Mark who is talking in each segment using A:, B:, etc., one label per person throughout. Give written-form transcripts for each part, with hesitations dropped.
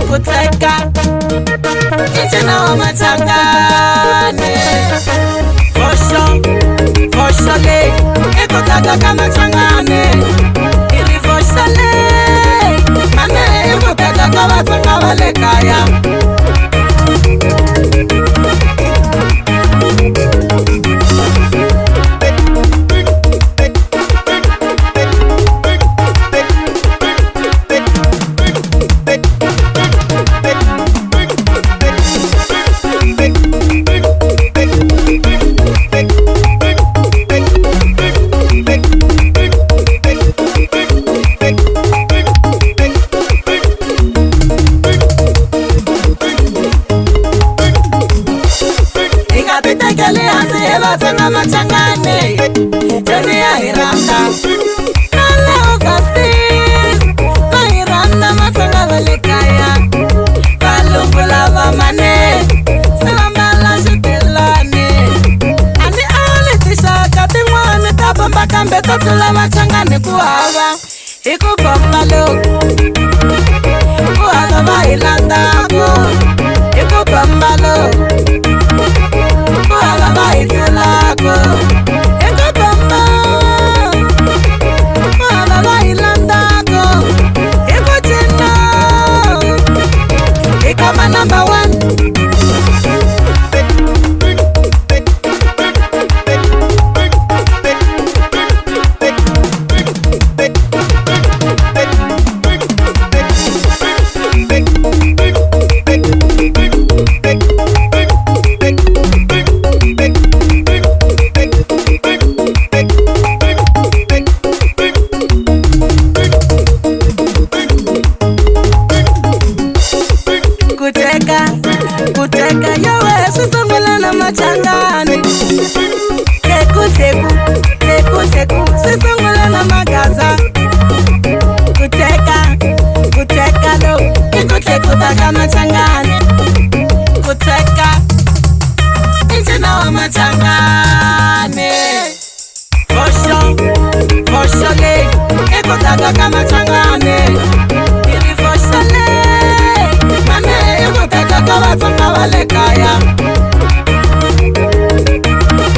A: Kuteka Ichana wa matangane Fosho le Ikutaka kama changane Iri fosho le Mane ikutaka kama tanga wale kaya Tanga machangane Dunia iranda Nala overseas Na iranda matanga valikaya Kalungula vamane Salambala jutilane Ani alitisha katingwane Tabamba kambe totula machangane kuhava Iku bomba lo Kuhava vailanda ko Iku bomba lo Kuhava vaitula ko Iku bomba Kuhava vailanda ko Iku chino Ikama number one Kuteka yowe susungula na machangani Teku susungula na magaza Kuteka lo Ikuteku taka machangani Kuteka Inchina wa machangani Fosho le Ikutaka kama machangani Iri fosho le Mane ikutaka kama tanga wale kaya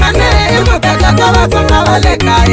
A: Mane ikutaka kama tanga wale kaya